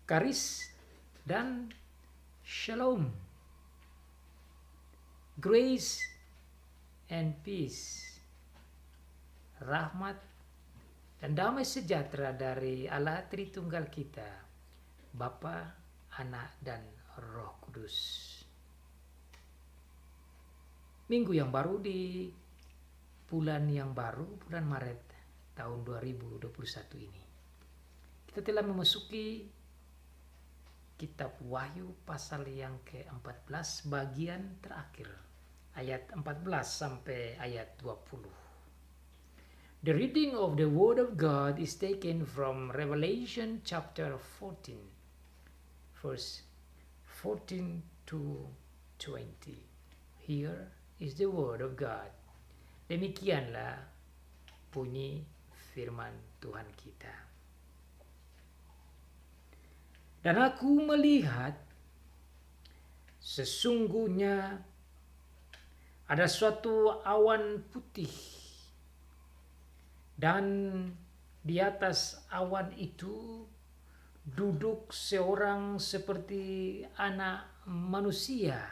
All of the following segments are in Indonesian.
Karis dan shalom, grace and peace, rahmat dan damai sejahtera dari Allah Tritunggal kita, Bapa, Anak, dan Roh Kudus. Minggu yang baru di bulan yang baru, bulan Maret tahun 2021 ini. Kita telah memasuki kitab Wahyu pasal yang ke-14 bagian terakhir, ayat 14 sampai ayat 20. The reading of the Word of God is taken from Revelation chapter 14, verse 14 to 20. Here is the Word of God. Demikianlah bunyi firman Tuhan kita. Dan aku melihat sesungguhnya ada suatu awan putih, dan di atas awan itu duduk seorang seperti anak manusia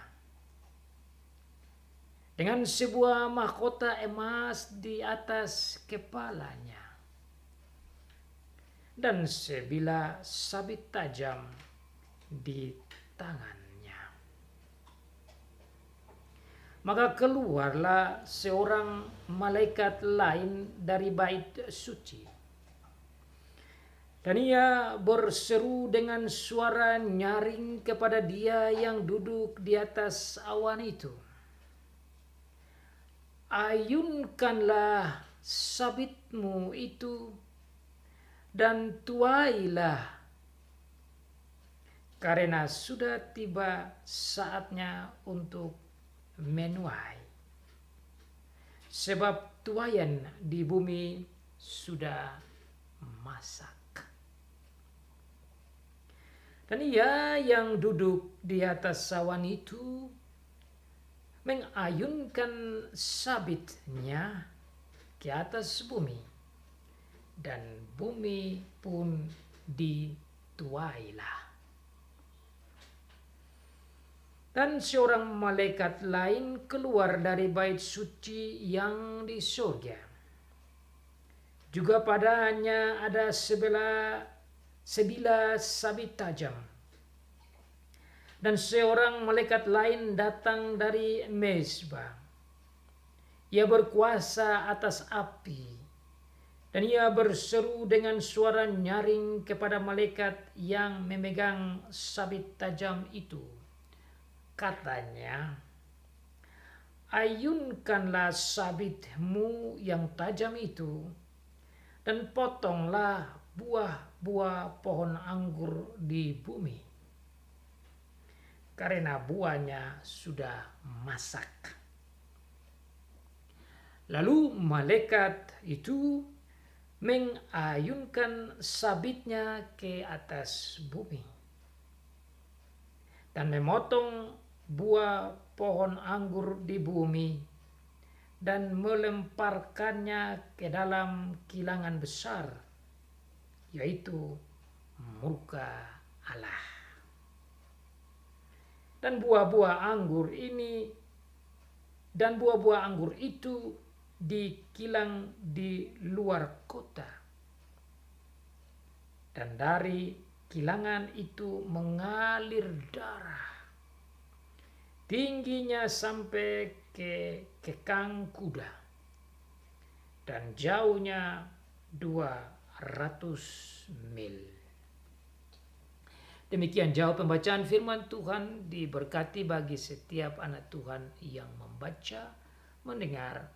dengan sebuah mahkota emas di atas kepalanya dan sebilah sabit tajam di tangannya. Maka keluarlah seorang malaikat lain dari bait suci, dan ia berseru dengan suara nyaring kepada dia yang duduk di atas awan itu, ayunkanlah sabitmu itu dan tuailah, karena sudah tiba saatnya untuk menuai, sebab tuaian di bumi sudah masak. Dan ia yang duduk di atas awan itu mengayunkan sabitnya ke atas bumi, dan bumi pun dituailah. Dan seorang malaikat lain keluar dari bait suci yang di surga. Juga padanya ada sebilah sabit tajam. Dan seorang malaikat lain datang dari mezbah. Ia berkuasa atas api, dan ia berseru dengan suara nyaring kepada malaikat yang memegang sabit tajam itu. Katanya, ayunkanlah sabitmu yang tajam itu, dan potonglah buah-buah pohon anggur di bumi, karena buahnya sudah masak. Lalu malaikat itu mengayunkan sabitnya ke atas bumi dan memotong buah pohon anggur di bumi dan melemparkannya ke dalam kilangan besar, yaitu murka Allah. Dan buah-buah anggur itu dikilang di luar kota, dan dari kilangan itu mengalir darah tingginya sampai ke kekang kuda, dan jauhnya 200 mil. Demikian jauh pembacaan firman Tuhan. Diberkati bagi setiap anak Tuhan yang membaca, mendengar,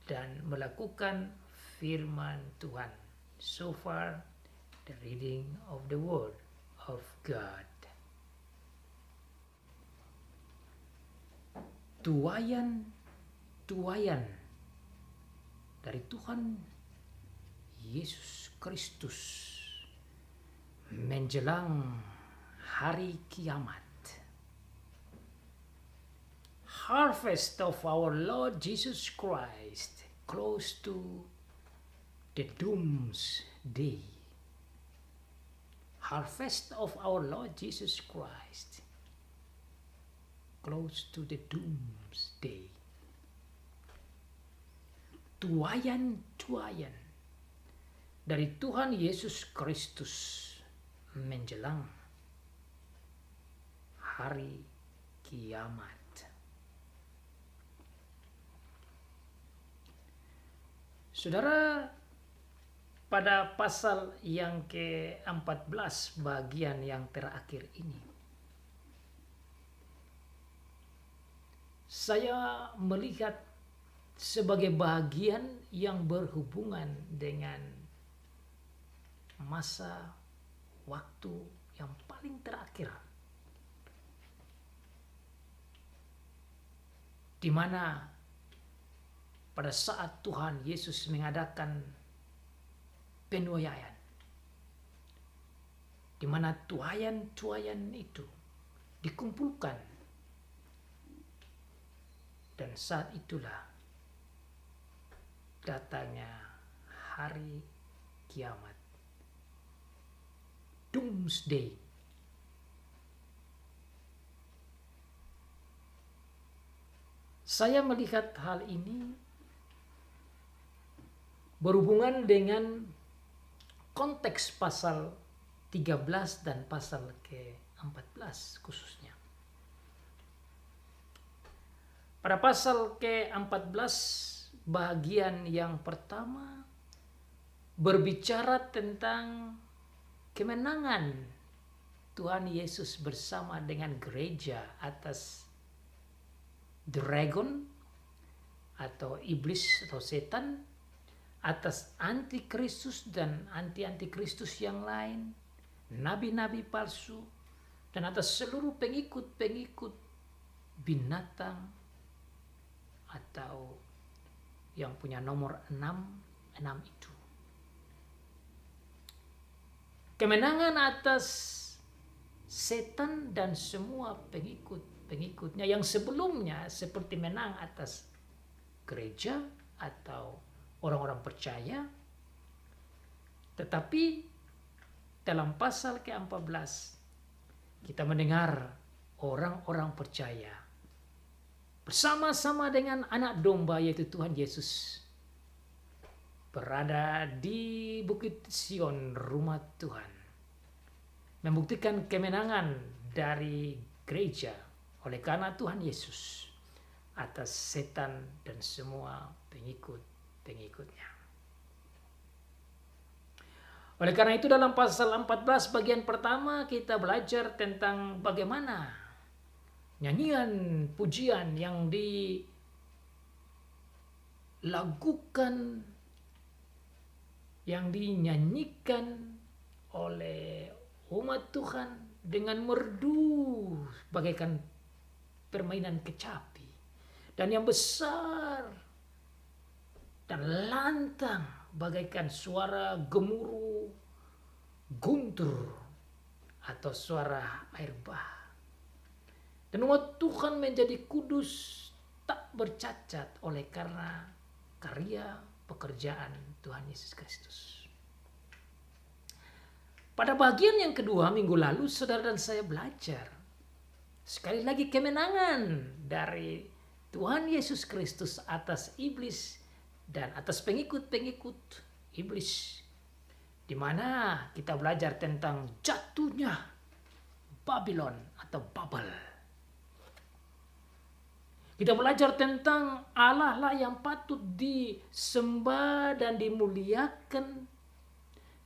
dan melakukan firman Tuhan. So far, the reading of the Word of God. Tuaian dari Tuhan Yesus Kristus menjelang hari kiamat. Harvest of our Lord Jesus Christ close to the doomsday. harvest of our Lord Jesus Christ, close to the doomsday. Tuayan-tuayan dari Tuhan Yesus Kristus menjelang hari kiamat. Saudara, pada pasal yang ke-14 bagian yang terakhir ini, saya melihat sebagai bagian yang berhubungan dengan masa waktu yang paling terakhir, di mana pada saat Tuhan Yesus mengadakan penuaian, di mana tuayan-tuayan itu dikumpulkan, dan saat itulah datangnya hari kiamat, doomsday. Saya melihat hal ini berhubungan dengan konteks pasal 13 dan pasal ke-14 khususnya. Pada pasal ke-14 bagian yang pertama berbicara tentang kemenangan Tuhan Yesus bersama dengan gereja atas dragon atau iblis atau setan, atas antikristus dan anti-antikristus yang lain, nabi-nabi palsu, dan atas seluruh pengikut-pengikut binatang atau yang punya nomor 6 itu. Kemenangan atas setan dan semua pengikut-pengikutnya yang sebelumnya seperti menang atas gereja atau orang-orang percaya. Tetapi dalam pasal ke-14 kita mendengar orang-orang percaya bersama-sama dengan anak domba yaitu Tuhan Yesus berada di Bukit Sion, rumah Tuhan, membuktikan kemenangan dari gereja oleh karena Tuhan Yesus atas setan dan semua pengikut-pengikutnya. Oleh karena itu dalam pasal 14 bagian pertama kita belajar tentang bagaimana nyanyian pujian yang dilakukan, yang dinyanyikan oleh umat Tuhan dengan merdu bagaikan permainan kecapi, dan yang besar dan lantang bagaikan suara gemuruh guntur atau suara air bah. Dan umat Tuhan menjadi kudus tak bercacat oleh karena karya pekerjaan Tuhan Yesus Kristus. Pada bagian yang kedua minggu lalu saudara dan saya belajar sekali lagi kemenangan dari Tuhan Yesus Kristus atas iblis dan atas pengikut-pengikut iblis, di mana kita belajar tentang jatuhnya Babylon atau Babel. Kita belajar tentang Allah lah yang patut disembah dan dimuliakan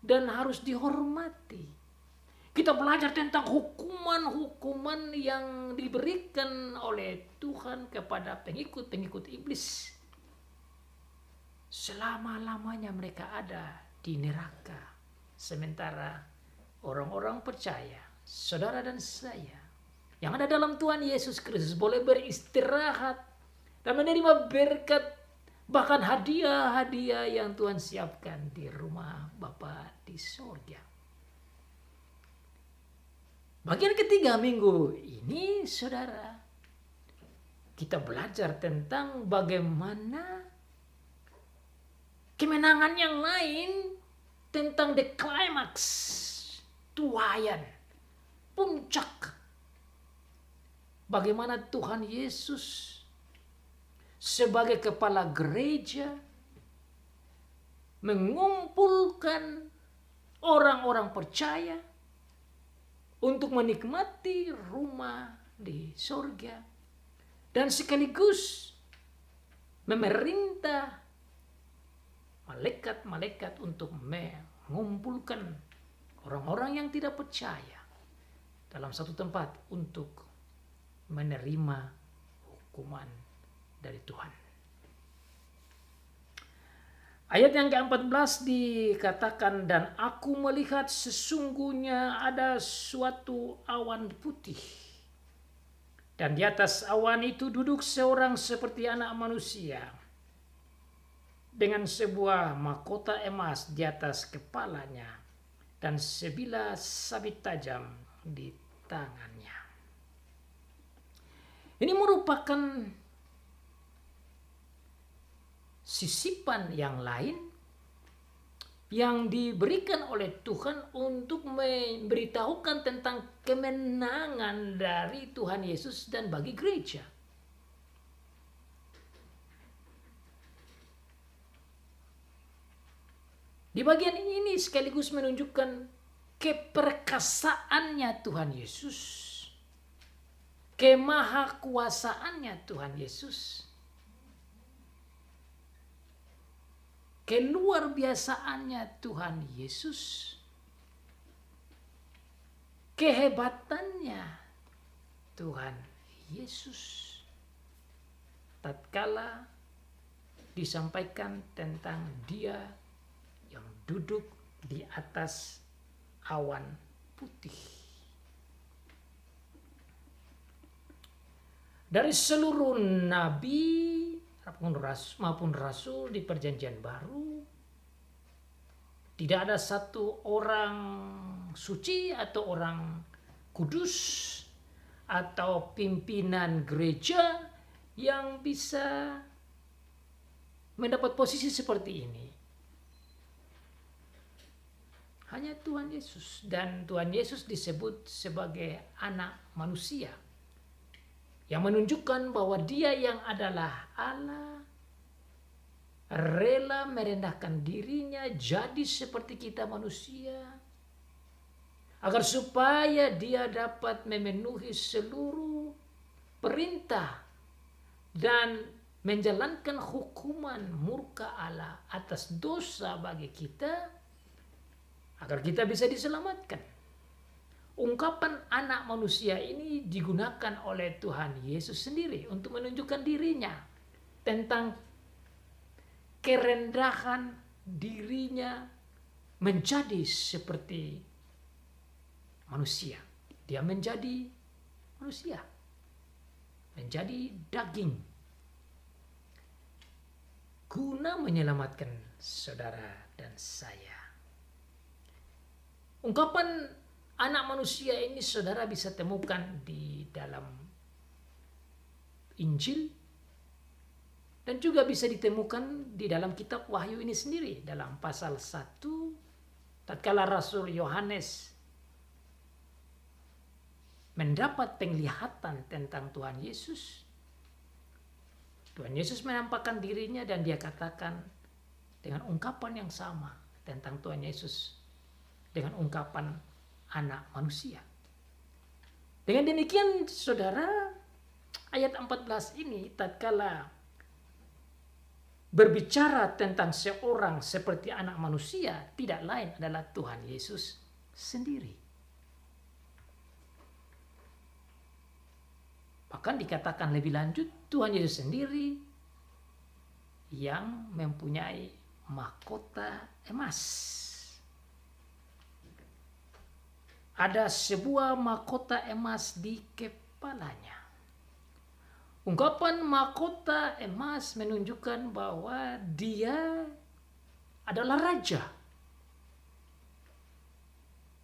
dan harus dihormati. Kita belajar tentang hukuman-hukuman yang diberikan oleh Tuhan kepada pengikut-pengikut iblis. Selama-lamanya mereka ada di neraka. Sementara orang-orang percaya, saudara dan saya, yang ada dalam Tuhan Yesus Kristus boleh beristirahat dan menerima berkat, bahkan hadiah-hadiah yang Tuhan siapkan di rumah Bapa di surga. Bagian ketiga minggu ini saudara, kita belajar tentang bagaimana kemenangan yang lain, tentang the climax tuayan, puncak. Bagaimana Tuhan Yesus sebagai kepala gereja mengumpulkan orang-orang percaya untuk menikmati rumah di surga dan sekaligus memerintah malaikat-malaikat untuk mengumpulkan orang-orang yang tidak percaya dalam satu tempat untuk menerima hukuman dari Tuhan. Ayat yang ke-14 dikatakan, dan aku melihat sesungguhnya ada suatu awan putih. Dan di atas awan itu duduk seorang seperti anak manusia, dengan sebuah mahkota emas di atas kepalanya, dan sebilah sabit tajam di tangannya. Ini merupakan sisipan yang lain yang diberikan oleh Tuhan untuk memberitahukan tentang kemenangan dari Tuhan Yesus dan bagi gereja. Di bagian ini sekaligus menunjukkan keperkasaannya Tuhan Yesus, kemahakuasaannya Tuhan Yesus, keluar biasaannya Tuhan Yesus, kehebatannya Tuhan Yesus. Tatkala disampaikan tentang Dia yang duduk di atas awan putih. Dari seluruh nabi maupun rasul di Perjanjian Baru, tidak ada satu orang suci atau orang kudus atau pimpinan gereja yang bisa mendapat posisi seperti ini. Hanya Tuhan Yesus, dan Tuhan Yesus disebut sebagai anak manusia, yang menunjukkan bahwa Dia yang adalah Allah rela merendahkan dirinya jadi seperti kita manusia, agar supaya Dia dapat memenuhi seluruh perintah dan menjalankan hukuman murka Allah atas dosa bagi kita, agar kita bisa diselamatkan. Ungkapan anak manusia ini digunakan oleh Tuhan Yesus sendiri untuk menunjukkan dirinya tentang kerendahan dirinya menjadi seperti manusia. Dia menjadi manusia, menjadi daging, guna menyelamatkan saudara dan saya. Ungkapan anak manusia ini saudara bisa temukan di dalam Injil, dan juga bisa ditemukan di dalam kitab Wahyu ini sendiri. Dalam pasal 1, tatkala Rasul Yohanes mendapat penglihatan tentang Tuhan Yesus, Tuhan Yesus menampakkan dirinya dan Dia katakan dengan ungkapan yang sama tentang Tuhan Yesus dengan ungkapan anak manusia. Dengan demikian saudara, ayat 14 ini tatkala berbicara tentang seorang seperti anak manusia, tidak lain adalah Tuhan Yesus sendiri. Bahkan dikatakan lebih lanjut, Tuhan Yesus sendiri yang mempunyai mahkota emas. Ada sebuah mahkota emas di kepalanya. Ungkapan mahkota emas menunjukkan bahwa Dia adalah raja.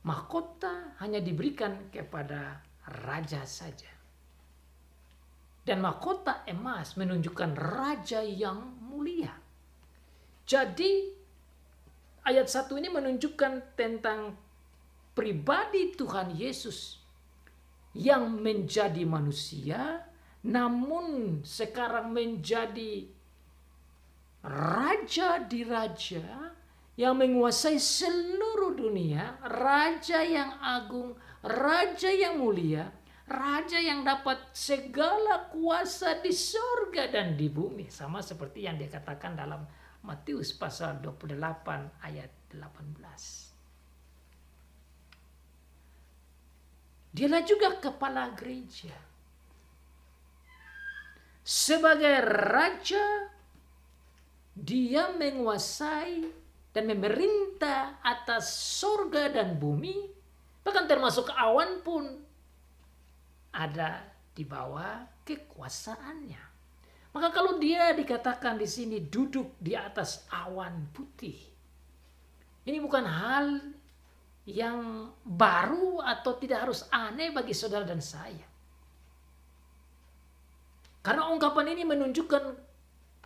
Mahkota hanya diberikan kepada raja saja. Dan mahkota emas menunjukkan raja yang mulia. Jadi ayat 1 ini menunjukkan tentang pribadi Tuhan Yesus yang menjadi manusia, namun sekarang menjadi raja di raja yang menguasai seluruh dunia, raja yang agung, raja yang mulia, raja yang dapat segala kuasa di sorga dan di bumi. Sama seperti yang dikatakan dalam Matius pasal 28 ayat 18. Dialah juga kepala gereja. Sebagai raja, dia menguasai dan memerintah atas sorga dan bumi, bahkan termasuk awan pun ada di bawah kekuasaannya. Maka kalau dia dikatakan di sini duduk di atas awan putih, ini bukan hal yang baru atau tidak harus aneh bagi saudara dan saya. Karena ungkapan ini menunjukkan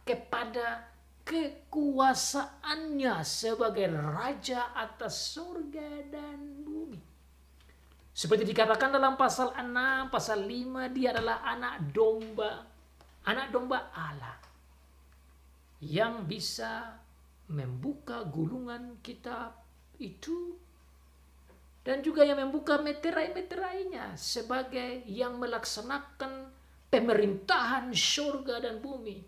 kepada kekuasaannya sebagai raja atas surga dan bumi. Seperti dikatakan dalam pasal 6, pasal 5, dia adalah anak domba Allah yang bisa membuka gulungan kitab itu dan juga yang membuka meterai-meterainya sebagai yang melaksanakan pemerintahan surga dan bumi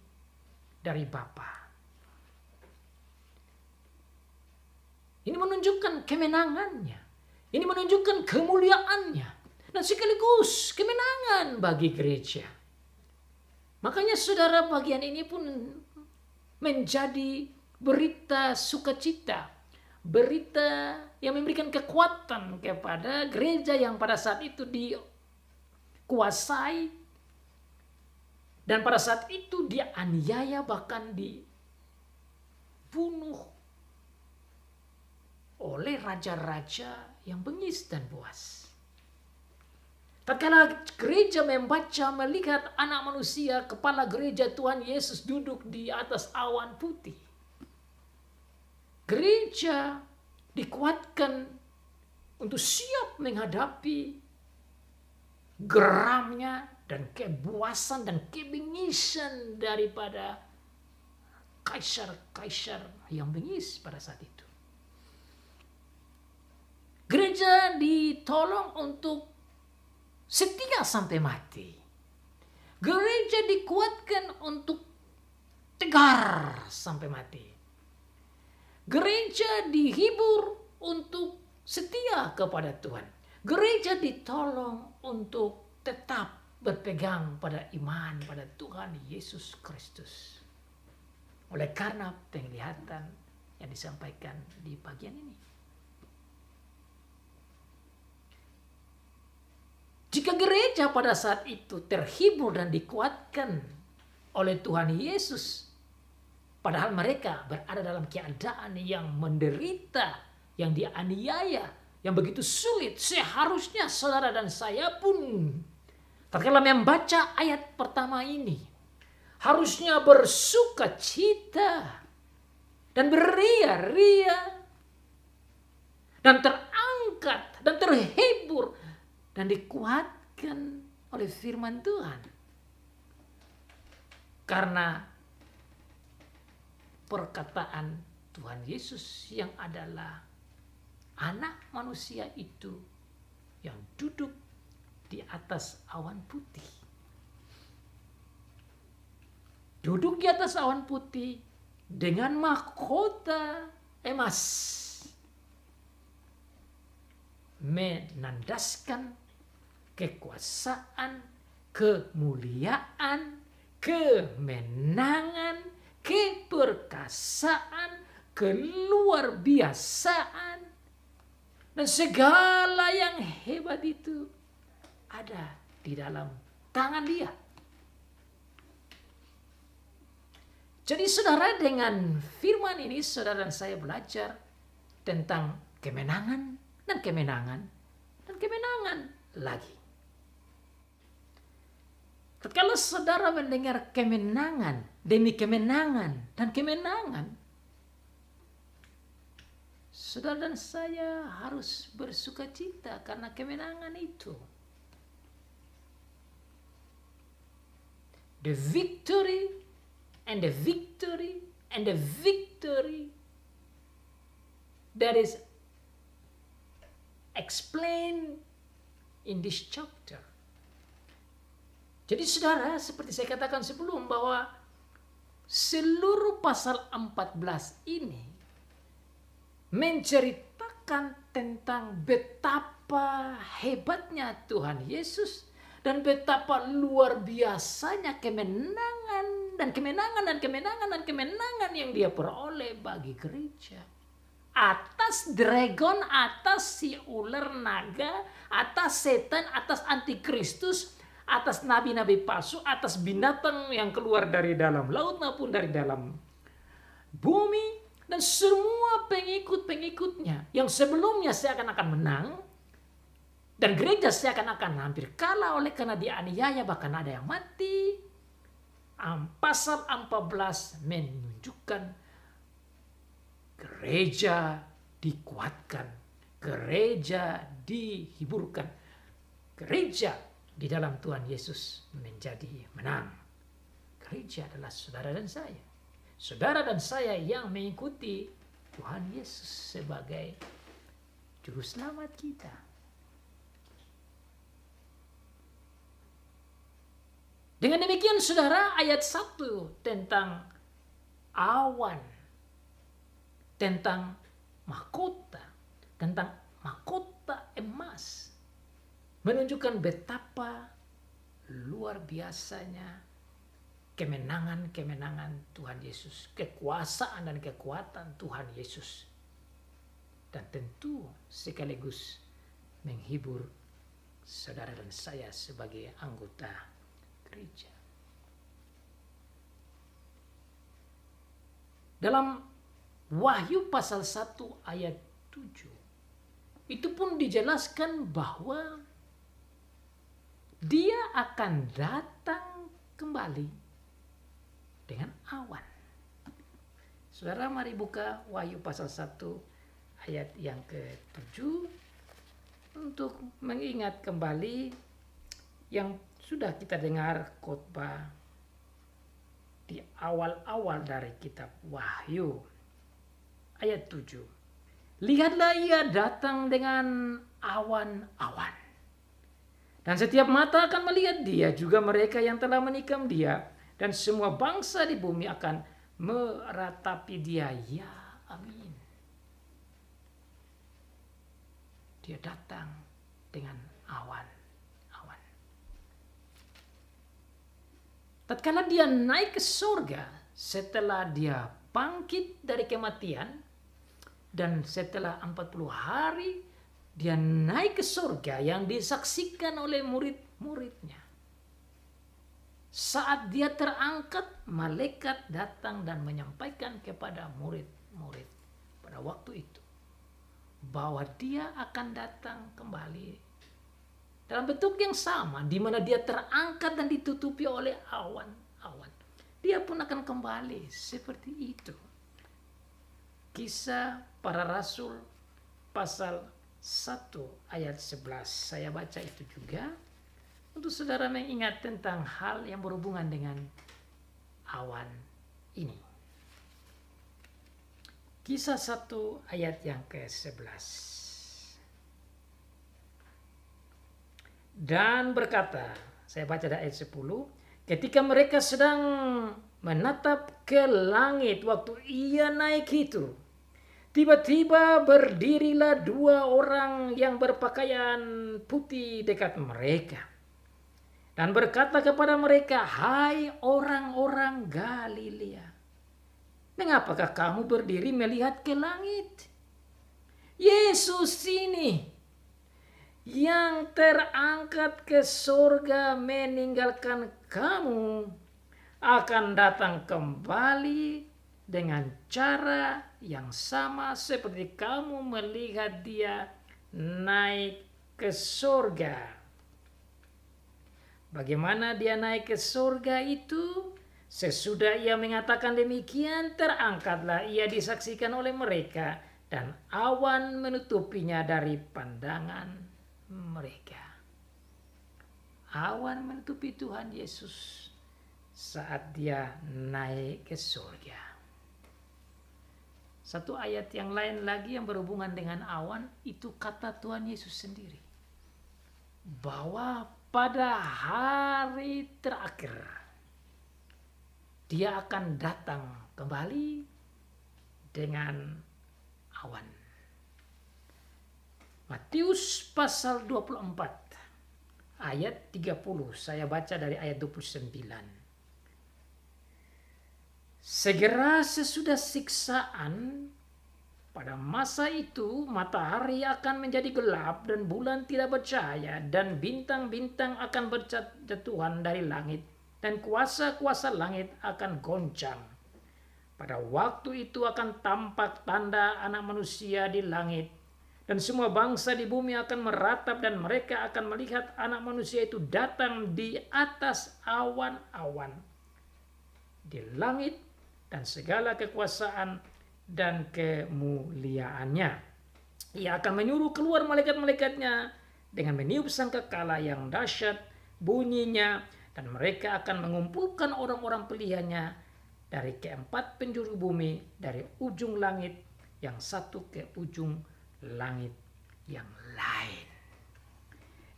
dari Bapa. Ini menunjukkan kemenangannya. Ini menunjukkan kemuliaannya. Dan sekaligus kemenangan bagi gereja. Makanya saudara, bagian ini pun menjadi berita sukacita. Berita yang memberikan kekuatan kepada gereja yang pada saat itu dikuasai. Dan pada saat itu dia aniaya, bahkan dibunuh oleh raja-raja yang bengis dan buas. Tatkala gereja membaca, melihat anak manusia, kepala gereja Tuhan Yesus duduk di atas awan putih. Gereja dikuatkan untuk siap menghadapi geramnya dan kebuasan dan kebengisan daripada kaisar-kaisar yang bengis pada saat itu. Gereja ditolong untuk setia sampai mati. Gereja dikuatkan untuk tegar sampai mati. Gereja dihibur untuk setia kepada Tuhan. Gereja ditolong untuk tetap berpegang pada iman pada Tuhan Yesus Kristus. Oleh karena penglihatan yang disampaikan di bagian ini. Jika gereja pada saat itu terhibur dan dikuatkan oleh Tuhan Yesus, padahal mereka berada dalam keadaan yang menderita, yang dianiaya, yang begitu sulit, seharusnya saudara dan saya pun tatkala membaca ayat pertama ini harusnya bersukacita dan beria-ria dan terangkat dan terhibur dan dikuatkan oleh firman Tuhan. Karena perkataan Tuhan Yesus yang adalah anak manusia itu yang duduk di atas awan putih. Duduk di atas awan putih dengan mahkota emas. Menandaskan kekuasaan, kemuliaan, kemenangan, keperkasaan, keluar biasaan, dan segala yang hebat itu ada di dalam tangan dia. Jadi saudara, dengan firman ini saudara dan saya belajar tentang kemenangan dan kemenangan dan kemenangan lagi. Kalau saudara mendengar kemenangan demi kemenangan dan kemenangan, saudara dan saya harus bersuka cita karena kemenangan itu. The victory and the victory and the victory that is explained in this chapter. Jadi saudara, seperti saya katakan sebelum, bahwa seluruh pasal 14 ini menceritakan tentang betapa hebatnya Tuhan Yesus dan betapa luar biasanya kemenangan dan kemenangan dan kemenangan dan kemenangan yang dia peroleh bagi gereja. Atas dragon, atas si ular naga, atas setan, atas antikristus, atas nabi-nabi palsu, atas binatang yang keluar dari dalam laut maupun dari dalam bumi, dan semua pengikut-pengikutnya yang sebelumnya seakan-akan menang, dan gereja seakan-akan hampir kalah oleh karena dianiaya, bahkan ada yang mati. Pasal 14 menunjukkan gereja dikuatkan, gereja dihiburkan, gereja di dalam Tuhan Yesus menjadi menang. Gereja adalah saudara dan saya. Saudara dan saya yang mengikuti Tuhan Yesus sebagai juru selamat kita. Dengan demikian saudara, ayat 1 tentang awan, tentang mahkota, tentang mahkota emas, menunjukkan betapa luar biasanya kemenangan-kemenangan Tuhan Yesus, kekuasaan dan kekuatan Tuhan Yesus, dan tentu sekaligus menghibur saudara dan saya sebagai anggota gereja. Dalam Wahyu pasal 1 ayat 7 itu pun dijelaskan bahwa dia akan datang kembali dengan awan. Saudara, mari buka Wahyu pasal 1 ayat yang ke-7 untuk mengingat kembali yang sudah kita dengar khotbah di awal-awal dari kitab Wahyu. Ayat 7. Lihatlah, ia datang dengan awan-awan, dan setiap mata akan melihat dia, juga mereka yang telah menikam dia, dan semua bangsa di bumi akan meratapi dia. Ya, amin. Dia datang dengan awan-awan. Tatkala dia naik ke surga, setelah dia bangkit dari kematian, dan setelah 40 hari dia naik ke surga yang disaksikan oleh murid-muridnya. Saat dia terangkat, malaikat datang dan menyampaikan kepada murid-murid pada waktu itu bahwa dia akan datang kembali dalam bentuk yang sama, di mana dia terangkat dan ditutupi oleh awan-awan. Dia pun akan kembali seperti itu. Kisah Para Rasul pasal 1 ayat 11. Saya baca itu juga untuk saudara mengingat tentang hal yang berhubungan dengan awan ini. Kisah 1 ayat yang ke-11. Dan berkata, saya baca dari ayat 10, ketika mereka sedang menatap ke langit waktu ia naik itu, tiba-tiba berdirilah 2 orang yang berpakaian putih dekat mereka dan berkata kepada mereka, hai orang-orang Galilea, mengapakah kamu berdiri melihat ke langit? Yesus ini yang terangkat ke surga meninggalkan kamu akan datang kembali dengan cara yang sama seperti kamu melihat dia naik ke surga. Bagaimana dia naik ke surga itu? Sesudah ia mengatakan demikian, terangkatlah ia disaksikan oleh mereka, dan awan menutupinya dari pandangan mereka. Awan menutupi Tuhan Yesus saat dia naik ke surga. Satu ayat yang lain lagi yang berhubungan dengan awan, itu kata Tuhan Yesus sendiri, bahwa pada hari terakhir dia akan datang kembali dengan awan. Matius pasal 24 ayat 30, saya baca dari ayat 29. Segera sesudah siksaan, pada masa itu matahari akan menjadi gelap dan bulan tidak bercahaya, dan bintang-bintang akan berjatuhan dari langit, dan kuasa-kuasa langit akan goncang. Pada waktu itu akan tampak tanda Anak Manusia di langit, dan semua bangsa di bumi akan meratap, dan mereka akan melihat Anak Manusia itu datang di atas awan-awan di langit, dan segala kekuasaan dan kemuliaannya. Ia akan menyuruh keluar malaikat-malaikatnya dengan meniup sangkakala yang dahsyat bunyinya, dan mereka akan mengumpulkan orang-orang pilihannya dari keempat penjuru bumi, dari ujung langit yang satu ke ujung langit yang lain.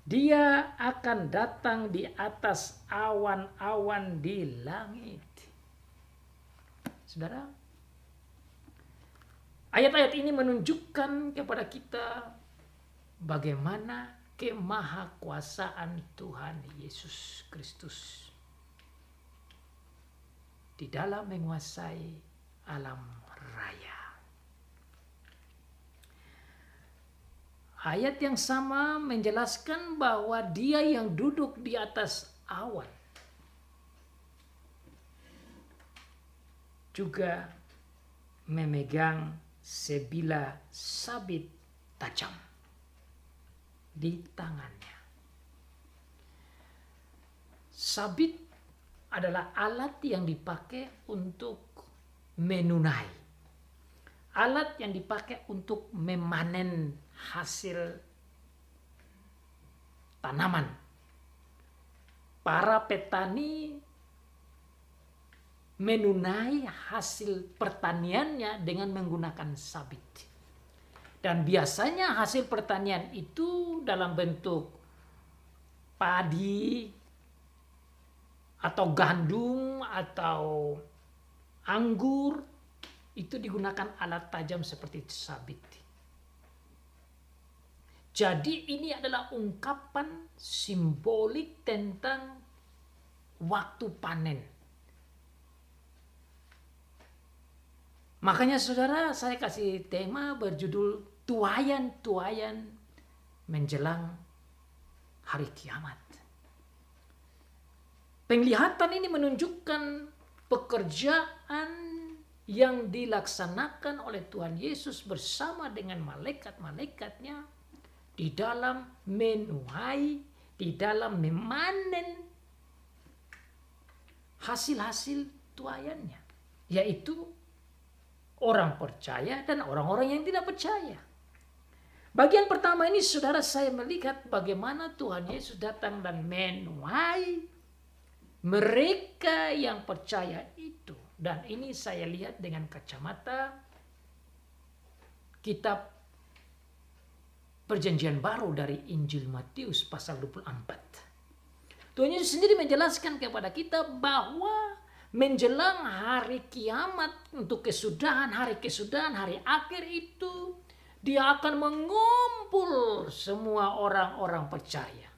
Dia akan datang di atas awan-awan di langit. Saudara, ayat-ayat ini menunjukkan kepada kita bagaimana kemahakuasaan Tuhan Yesus Kristus di dalam menguasai alam raya. Ayat yang sama menjelaskan bahwa Dia yang duduk di atas awan juga memegang sebilah sabit tajam di tangannya. Sabit adalah alat yang dipakai untuk menunai, alat yang dipakai untuk memanen hasil tanaman. Para petani menunai hasil pertaniannya dengan menggunakan sabit. Dan biasanya hasil pertanian itu dalam bentuk padi atau gandum atau anggur, itu digunakan alat tajam seperti sabit. Jadi ini adalah ungkapan simbolik tentang waktu panen. Makanya saudara, saya kasih tema berjudul tuayan-tuayan menjelang hari kiamat. Penglihatan ini menunjukkan pekerjaan yang dilaksanakan oleh Tuhan Yesus bersama dengan malaikat-malaikatnya di dalam menuai, di dalam memanen hasil-hasil tuayannya, yaitu orang percaya dan orang-orang yang tidak percaya. Bagian pertama ini saudara, saya melihat bagaimana Tuhan Yesus datang dan menuai mereka yang percaya itu. Dan ini saya lihat dengan kacamata kitab Perjanjian Baru dari Injil Matius pasal 24. Tuhan Yesus sendiri menjelaskan kepada kita bahwa menjelang hari kiamat, untuk hari kesudahan, hari akhir itu, Dia akan mengumpul semua orang-orang percaya.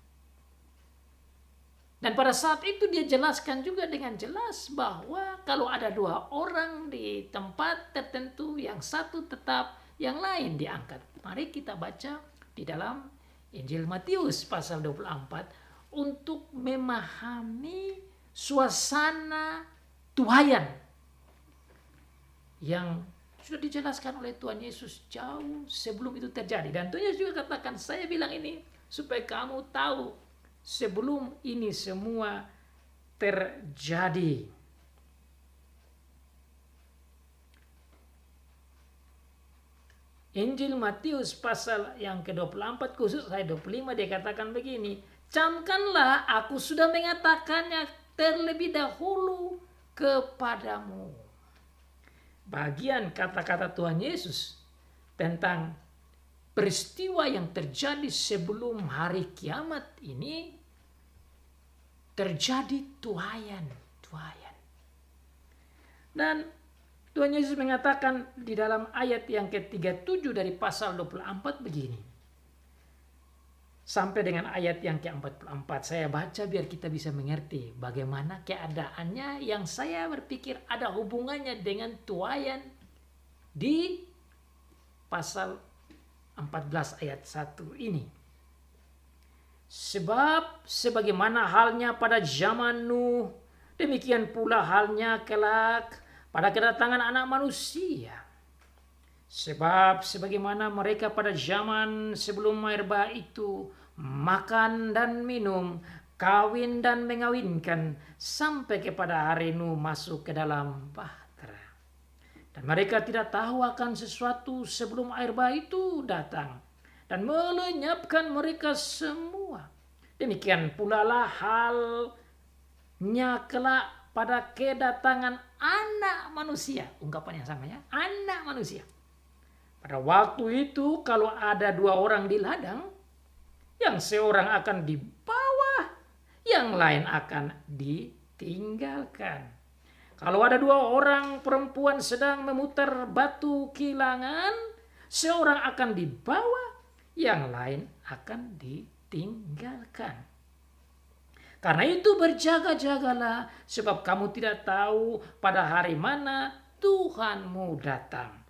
Dan pada saat itu Dia jelaskan juga dengan jelas bahwa kalau ada dua orang di tempat tertentu, yang satu tetap, yang lain diangkat. Mari kita baca di dalam Injil Matius pasal 24 untuk memahami suasana tuayan yang sudah dijelaskan oleh Tuhan Yesus jauh sebelum itu terjadi. Dan Tuhan Yesus juga katakan, saya bilang ini supaya kamu tahu sebelum ini semua terjadi. Injil Matius pasal yang ke-24 khusus ayat 25 dia katakan begini, camkanlah aku sudah mengatakannya terlebih dahulu kepadamu. Bagian kata-kata Tuhan Yesus tentang peristiwa yang terjadi sebelum hari kiamat ini terjadi tuaian. Dan Tuhan Yesus mengatakan di dalam ayat yang ke-37 dari pasal 24 begini. Sampai dengan ayat yang ke-44 saya baca biar kita bisa mengerti bagaimana keadaannya yang saya berpikir ada hubungannya dengan tuaian di pasal 14 ayat 1 ini. Sebab sebagaimana halnya pada zaman Nuh, demikian pula halnya kelak pada kedatangan Anak Manusia. Sebab sebagaimana mereka pada zaman sebelum air bah itu makan dan minum, kawin dan mengawinkan, sampai kepada hari Nuh masuk ke dalam bahtera. Dan mereka tidak tahu akan sesuatu sebelum air bah itu datang dan melenyapkan mereka semua. Demikian pula lah halnya kelak pada kedatangan Anak Manusia. Ungkapan yang sama ya, Anak Manusia. Pada waktu itu kalau ada 2 orang di ladang, yang seorang akan dibawa, yang lain akan ditinggalkan. Kalau ada 2 orang perempuan sedang memutar batu kilangan, seorang akan dibawa, yang lain akan ditinggalkan. Karena itu berjaga-jagalah, sebab kamu tidak tahu pada hari mana Tuhanmu datang.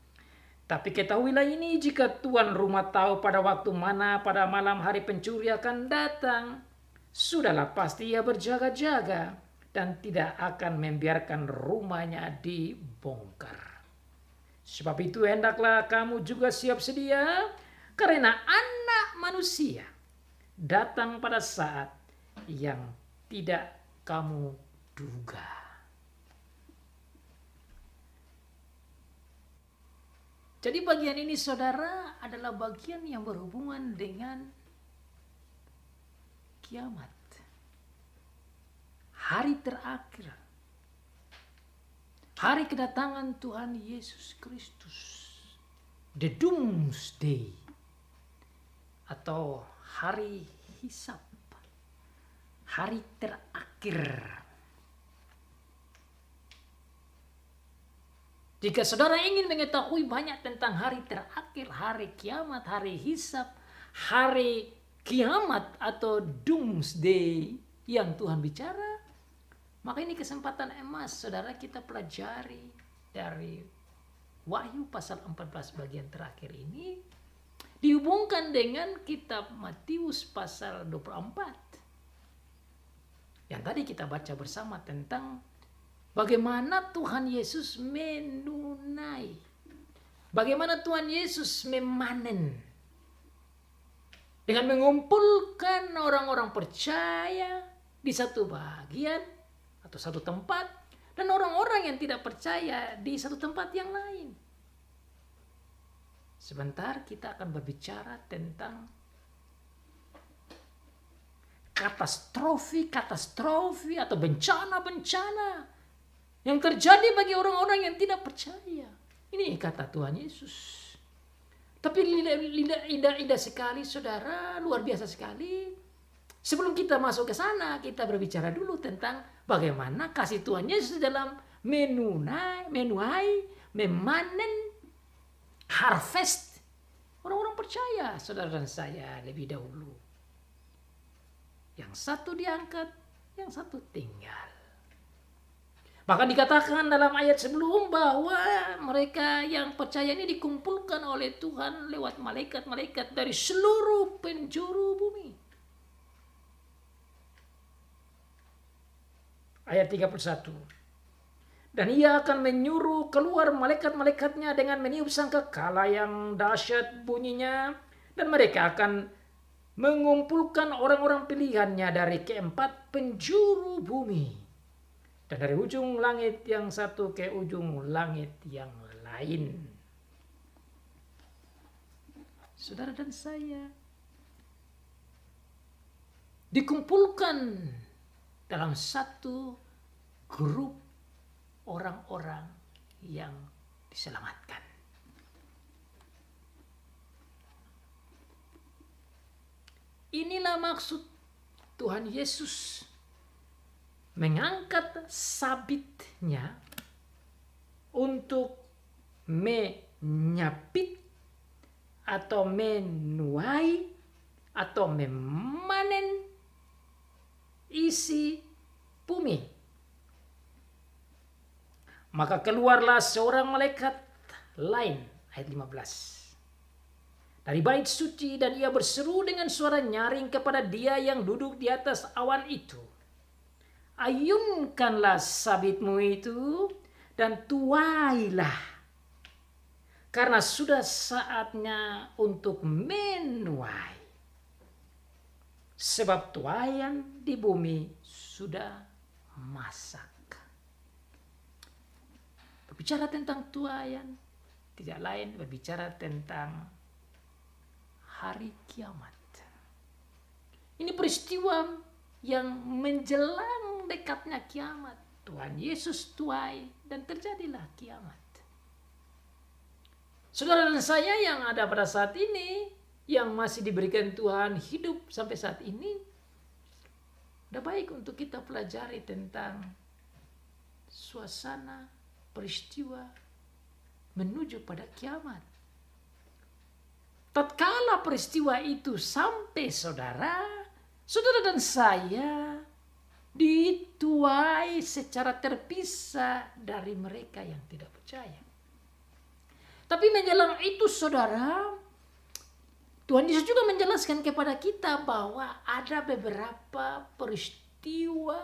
Tapi ketahuilah ini, jika tuan rumah tahu pada waktu mana pada malam hari pencuri akan datang, sudahlah pasti ia berjaga-jaga dan tidak akan membiarkan rumahnya dibongkar. Sebab itu hendaklah kamu juga siap sedia, karena Anak Manusia datang pada saat yang tidak kamu duga. Jadi bagian ini saudara adalah bagian yang berhubungan dengan kiamat. Hari terakhir. Hari kedatangan Tuhan Yesus Kristus. The Doomsday. Atau hari hisab. Hari terakhir. Jika saudara ingin mengetahui banyak tentang hari terakhir, hari kiamat, hari hisab, hari kiamat atau doomsday yang Tuhan bicara, maka ini kesempatan emas saudara kita pelajari dari Wahyu pasal 14 bagian terakhir ini dihubungkan dengan kitab Matius pasal 24. Yang tadi kita baca bersama tentang bagaimana Tuhan Yesus menunai. Bagaimana Tuhan Yesus memanen. Dengan mengumpulkan orang-orang percaya di satu bagian atau satu tempat. Dan orang-orang yang tidak percaya di satu tempat yang lain. Sebentar kita akan berbicara tentang katastrofi atau bencana-bencana yang terjadi bagi orang-orang yang tidak percaya. Ini kata Tuhan Yesus. Tapi indah sekali saudara, luar biasa sekali. Sebelum kita masuk ke sana, kita berbicara dulu tentang bagaimana kasih Tuhan Yesus dalam menuai, memanen, harvest orang-orang percaya, saudara dan saya lebih dahulu. Yang satu diangkat, yang satu tinggal. Bahkan dikatakan dalam ayat sebelum bahwa mereka yang percaya ini dikumpulkan oleh Tuhan lewat malaikat-malaikat dari seluruh penjuru bumi. Ayat 31. Dan ia akan menyuruh keluar malaikat-malaikatnya dengan meniup sangkakala yang dahsyat bunyinya. Dan mereka akan mengumpulkan orang-orang pilihannya dari keempat penjuru bumi. Dan dari ujung langit yang satu ke ujung langit yang lain. saudara dan saya dikumpulkan dalam satu grup orang-orang yang diselamatkan. Inilah maksud Tuhan Yesus mengangkat sabitnya untuk menyapit atau menuai atau memanen isi bumi. Maka keluarlah seorang malaikat lain, ayat 15. Dari bait suci, dan ia berseru dengan suara nyaring kepada dia yang duduk di atas awan itu. Ayunkanlah sabitmu itu dan tuailah, karena sudah saatnya untuk menuai. Sebab tuaian di bumi sudah masak. Berbicara tentang tuaian, tidak lain berbicara tentang hari kiamat. Ini peristiwa yang menjelang dekatnya kiamat. Tuhan Yesus tuai dan terjadilah kiamat. Saudara dan saya yang ada pada saat ini, yang masih diberikan Tuhan hidup sampai saat ini, udah baik untuk kita pelajari tentang suasana peristiwa menuju pada kiamat. Tatkala peristiwa itu sampai saudara dan saya dituai secara terpisah dari mereka yang tidak percaya. Tapi menjelang itu saudara, Tuhan Yesus juga menjelaskan kepada kita bahwa ada beberapa peristiwa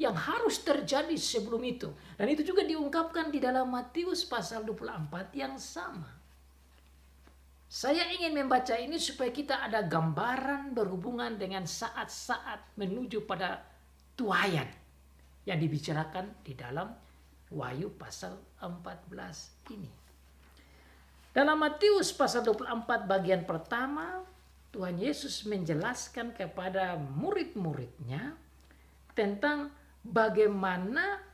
yang harus terjadi sebelum itu. Dan itu juga diungkapkan di dalam Matius pasal 24 yang sama. Saya ingin membaca ini supaya kita ada gambaran berhubungan dengan saat-saat menuju pada tuaian yang dibicarakan di dalam Wahyu pasal 14 ini. Dalam Matius pasal 24 bagian pertama, Tuhan Yesus menjelaskan kepada murid-muridnya tentang bagaimana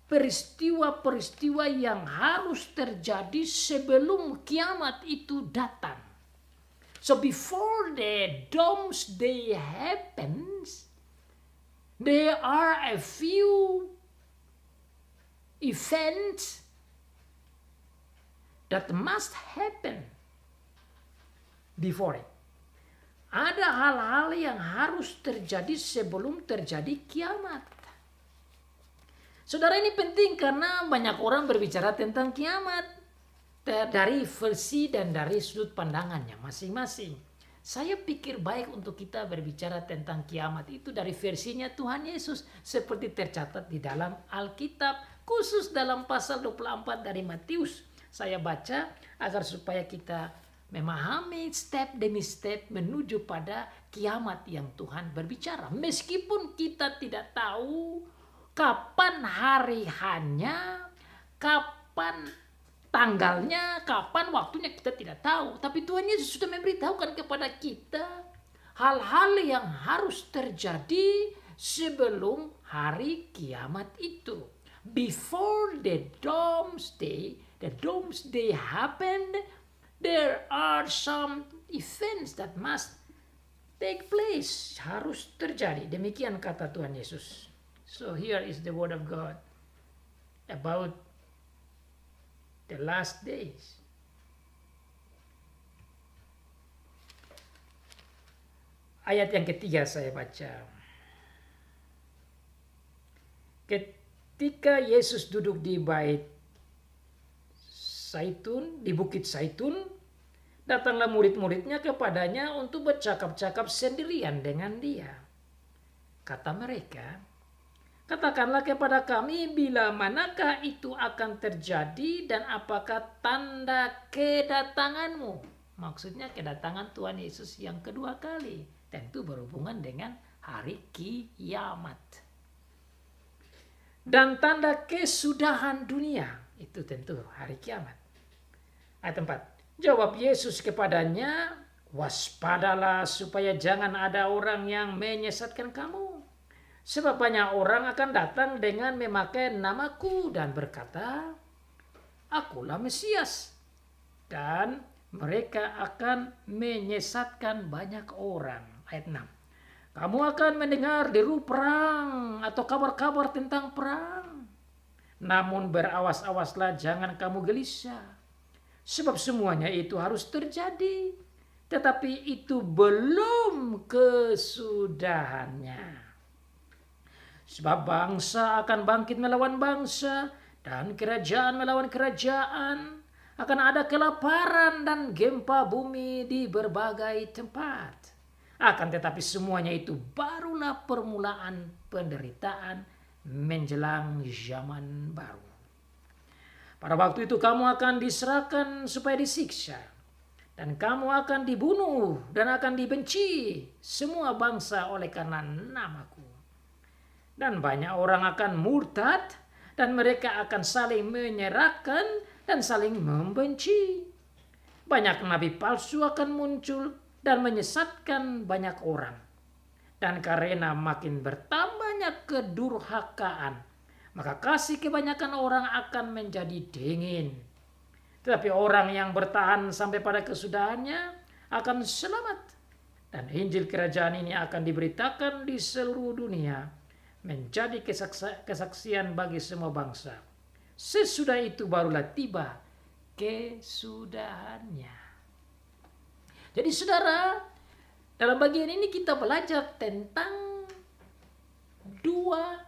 peristiwa-peristiwa yang harus terjadi sebelum kiamat itu datang. So before the doomsday happens, there are a few events that must happen before it. Ada hal-hal yang harus terjadi sebelum terjadi kiamat. Saudara, ini penting karena banyak orang berbicara tentang kiamat dari versi dan dari sudut pandangannya masing-masing. Saya pikir baik untuk kita berbicara tentang kiamat itu dari versinya Tuhan Yesus seperti tercatat di dalam Alkitab, khusus dalam pasal 24 dari Matius. Saya baca agar supaya kita memahami step demi step menuju pada kiamat yang Tuhan berbicara. Meskipun kita tidak tahu kapan hari hanya, kapan tanggalnya, kapan waktunya, kita tidak tahu. Tapi Tuhan Yesus sudah memberitahukan kepada kita hal-hal yang harus terjadi sebelum hari kiamat itu. Before the doomsday happened, there are some events that must take place. Harus terjadi. Demikian kata Tuhan Yesus. So here is the word of God about the last days. Ayat yang ketiga saya baca. Ketika Yesus duduk di bait Zaitun, di bukit Zaitun, datanglah murid-muridnya kepadanya untuk bercakap-cakap sendirian dengan dia. Kata mereka, katakanlah kepada kami bila manakah itu akan terjadi dan apakah tanda kedatanganmu. Maksudnya kedatangan Tuhan Yesus yang kedua kali. Tentu berhubungan dengan hari kiamat. Dan tanda kesudahan dunia. Itu tentu hari kiamat. Ayat 4. Jawab Yesus kepadanya, "Waspadalah supaya jangan ada orang yang menyesatkan kamu. Sebab banyak orang akan datang dengan memakai namaku dan berkata, 'Akulah Mesias.' Dan mereka akan menyesatkan banyak orang." Ayat 6. "Kamu akan mendengar deru perang atau kabar-kabar tentang perang. Namun berawas-awaslah, jangan kamu gelisah. Sebab semuanya itu harus terjadi, tetapi itu belum kesudahannya. Sebab bangsa akan bangkit melawan bangsa, dan kerajaan melawan kerajaan. Akan ada kelaparan dan gempa bumi di berbagai tempat. Akan tetapi semuanya itu barulah permulaan penderitaan menjelang zaman baru. Pada waktu itu kamu akan diserahkan supaya disiksa, dan kamu akan dibunuh dan akan dibenci semua bangsa oleh karena namaku. Dan banyak orang akan murtad, dan mereka akan saling menyerahkan dan saling membenci. Banyak nabi palsu akan muncul dan menyesatkan banyak orang. Dan karena makin bertambahnya kedurhakaan, maka kasih kebanyakan orang akan menjadi dingin. Tetapi orang yang bertahan sampai pada kesudahannya akan selamat. Dan Injil kerajaan ini akan diberitakan di seluruh dunia, menjadi kesaksian bagi semua bangsa. Sesudah itu barulah tiba kesudahannya. Jadi saudara, dalam bagian ini kita belajar tentang dua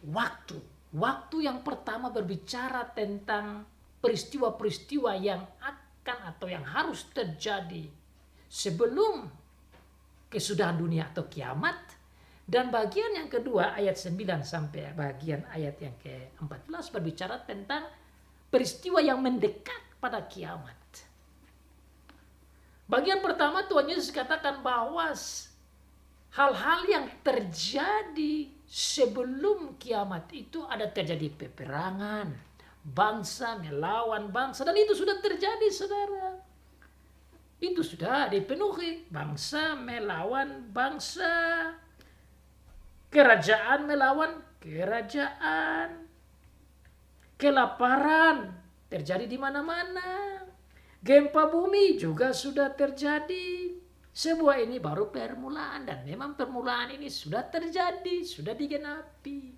waktu. Waktu yang pertama berbicara tentang peristiwa-peristiwa yang akan atau yang harus terjadi sebelum kesudahan dunia atau kiamat. Dan bagian yang kedua ayat 9 sampai bagian ayat yang ke-14 berbicara tentang peristiwa yang mendekat pada kiamat. Bagian pertama Tuhan Yesus katakan bahwa hal-hal yang terjadi sebelum kiamat itu ada terjadi peperangan, bangsa melawan bangsa, dan itu sudah terjadi saudara. Itu sudah dipenuhi, bangsa melawan bangsa, kerajaan melawan kerajaan, kelaparan terjadi di mana-mana, gempa bumi juga sudah terjadi. Sebuah ini baru permulaan, dan memang permulaan ini sudah terjadi, sudah digenapi.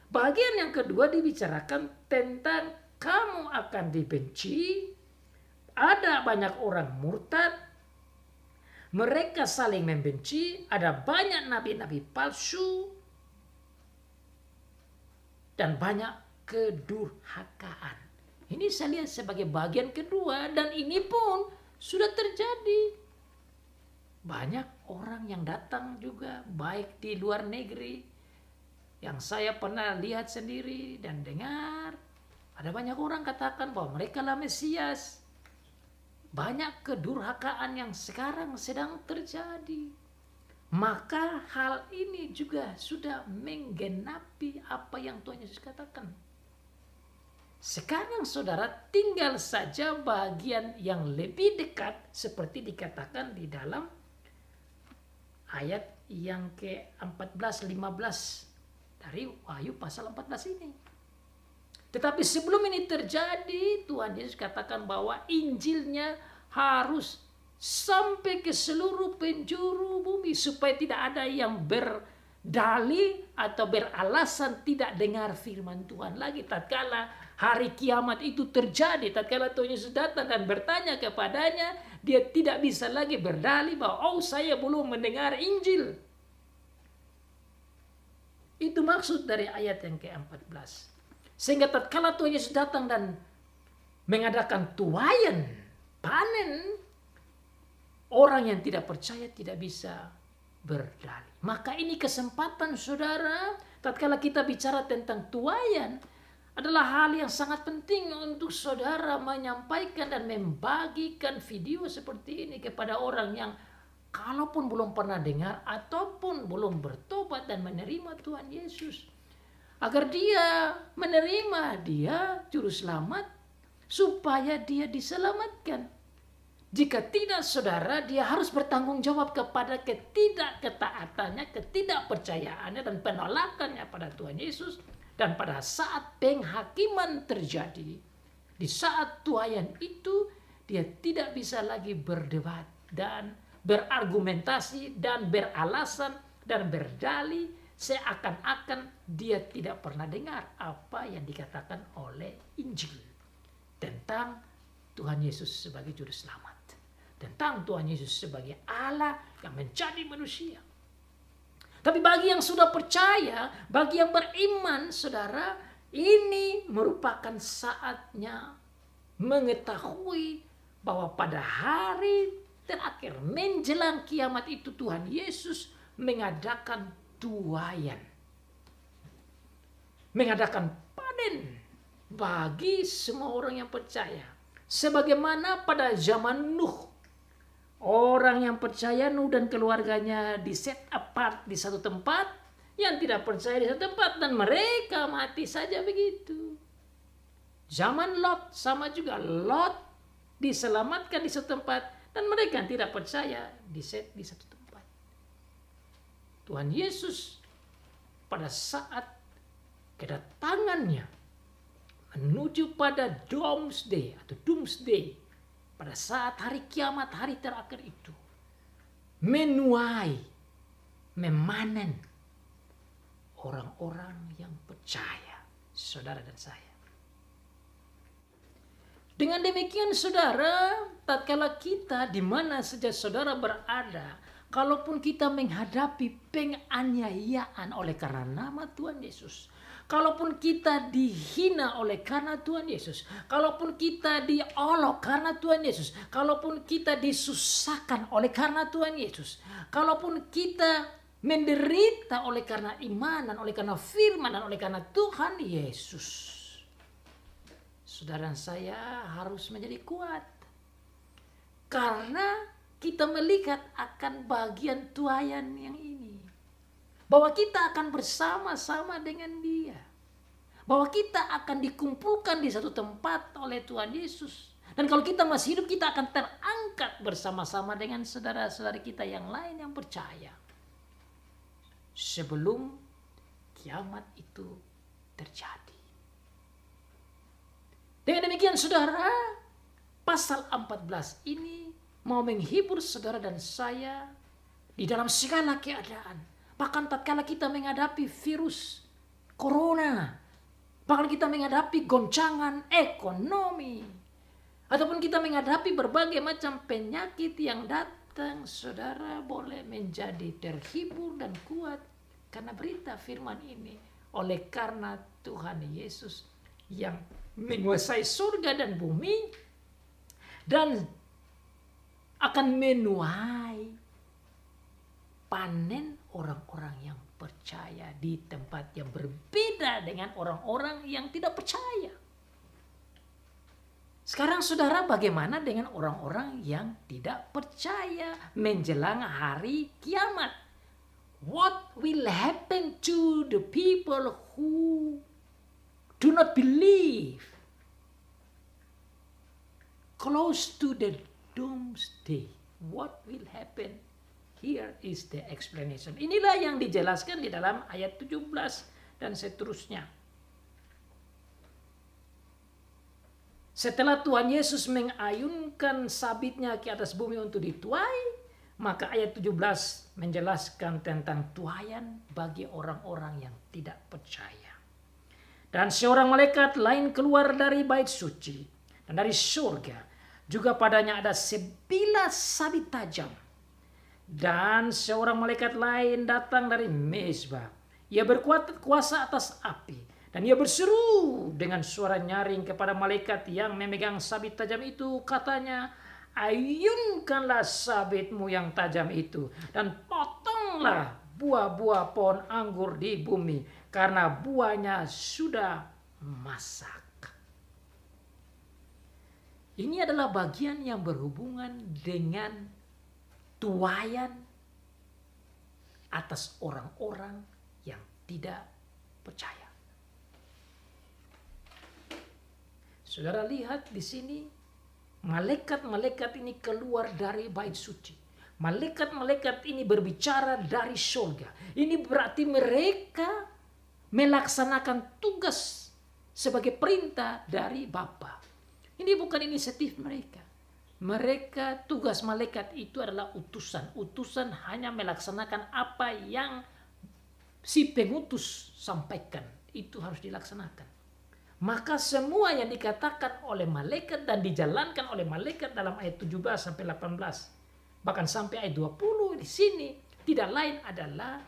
Bagian yang kedua dibicarakan tentang kamu akan dibenci, ada banyak orang murtad, mereka saling membenci, ada banyak nabi-nabi palsu, dan banyak kedurhakaan. Ini saya lihat sebagai bagian kedua, dan ini pun sudah terjadi. Banyak orang yang datang juga, baik di luar negeri, yang saya pernah lihat sendiri dan dengar. Ada banyak orang katakan bahwa mereka lah Mesias. Banyak kedurhakaan yang sekarang sedang terjadi. Maka hal ini juga sudah menggenapi apa yang Tuhan Yesus katakan. Sekarang saudara tinggal saja bagian yang lebih dekat seperti dikatakan di dalam ayat yang ke-14-15 dari Wahyu pasal 14 ini. Tetapi sebelum ini terjadi, Tuhan Yesus katakan bahwa Injilnya harus sampai ke seluruh penjuru bumi supaya tidak ada yang berdalih atau beralasan tidak dengar firman Tuhan lagi. Tatkala hari kiamat itu terjadi, tatkala Tuhan Yesus datang dan bertanya kepadanya, dia tidak bisa lagi berdalih bahwa oh saya belum mendengar Injil. Itu maksud dari ayat yang ke-14. Sehingga tatkala Tuhan Yesus datang dan mengadakan tuaian, panen, orang yang tidak percaya tidak bisa berdalih. Maka ini kesempatan saudara, tatkala kita bicara tentang tuaian, adalah hal yang sangat penting untuk saudara menyampaikan dan membagikan video seperti ini kepada orang yang kalaupun belum pernah dengar ataupun belum bertobat dan menerima Tuhan Yesus. Agar dia menerima dia juru selamat supaya dia diselamatkan. Jika tidak, saudara, dia harus bertanggung jawab kepada ketidaktaatannya, ketidakpercayaannya, dan penolakannya pada Tuhan Yesus. Dan pada saat penghakiman terjadi, di saat tuayan itu, dia tidak bisa lagi berdebat dan berargumentasi dan beralasan dan berdalih, seakan-akan dia tidak pernah dengar apa yang dikatakan oleh Injil tentang Tuhan Yesus sebagai juru selamat, tentang Tuhan Yesus sebagai Allah yang menjadi manusia. Tapi bagi yang sudah percaya, bagi yang beriman, saudara, ini merupakan saatnya mengetahui bahwa pada hari terakhir menjelang kiamat itu, Tuhan Yesus mengadakan tuayan, mengadakan panen bagi semua orang yang percaya. Sebagaimana pada zaman Nuh, orang yang percaya, Nuh dan keluarganya di set apart di satu tempat, yang tidak percaya di satu tempat, dan mereka mati saja begitu. Zaman Lot sama juga, Lot diselamatkan di satu tempat, dan mereka yang tidak percaya di set di satu tempat. Tuhan Yesus pada saat kedatangannya menuju pada doomsday atau doomsday, pada saat hari kiamat, hari terakhir itu, menuai, memanen orang-orang yang percaya, saudara dan saya. Dengan demikian, saudara, tatkala kita di mana saja saudara berada, kalaupun kita menghadapi penganiayaan oleh karena nama Tuhan Yesus, kalaupun kita dihina oleh karena Tuhan Yesus, kalaupun kita diolok karena Tuhan Yesus, kalaupun kita disusahkan oleh karena Tuhan Yesus, kalaupun kita menderita oleh karena iman dan oleh karena firman dan oleh karena Tuhan Yesus, saudara dan saya harus menjadi kuat. Karena kita melihat akan bagian tuayan yang ini, bahwa kita akan bersama-sama dengan Dia, bahwa kita akan dikumpulkan di satu tempat oleh Tuhan Yesus. Dan kalau kita masih hidup, kita akan terangkat bersama-sama dengan saudara-saudara kita yang lain yang percaya, sebelum kiamat itu terjadi. Dengan demikian, saudara, pasal 14 ini mau menghibur saudara dan saya di dalam segala keadaan. Bahkan tatkala kita menghadapi virus corona, bahkan kita menghadapi goncangan ekonomi, ataupun kita menghadapi berbagai macam penyakit yang datang, saudara boleh menjadi terhibur dan kuat karena berita firman ini. Oleh karena Tuhan Yesus yang menguasai surga dan bumi dan akan menuai panen orang-orang yang percaya di tempat yang berbeda dengan orang-orang yang tidak percaya. Sekarang saudara, bagaimana dengan orang-orang yang tidak percaya menjelang hari kiamat? What will happen to the people who do not believe? Close to the doomsday, what will happen? Here is the explanation. Inilah yang dijelaskan di dalam ayat 17 dan seterusnya. Setelah Tuhan Yesus mengayunkan sabitnya ke atas bumi untuk dituai, maka ayat 17 menjelaskan tentang tuaian bagi orang-orang yang tidak percaya. Dan seorang malaikat lain keluar dari bait suci, dan dari surga juga padanya ada sebilah sabit tajam. Dan seorang malaikat lain datang dari mezbah. Ia berkuasa atas api. Dan ia berseru dengan suara nyaring kepada malaikat yang memegang sabit tajam itu. Katanya, ayunkanlah sabitmu yang tajam itu. Dan potonglah buah-buah pohon anggur di bumi. Karena buahnya sudah masak. Ini adalah bagian yang berhubungan dengan tuaian atas orang-orang yang tidak percaya. Saudara lihat di sini, malaikat-malaikat ini keluar dari bait suci. Malaikat-malaikat ini berbicara dari surga. Ini berarti mereka melaksanakan tugas sebagai perintah dari Bapa. Ini bukan inisiatif mereka. Mereka, tugas malaikat itu adalah utusan. Utusan hanya melaksanakan apa yang si pengutus sampaikan. Itu harus dilaksanakan. Maka semua yang dikatakan oleh malaikat dan dijalankan oleh malaikat dalam ayat 17 sampai 18, bahkan sampai ayat 20 di sini tidak lain adalah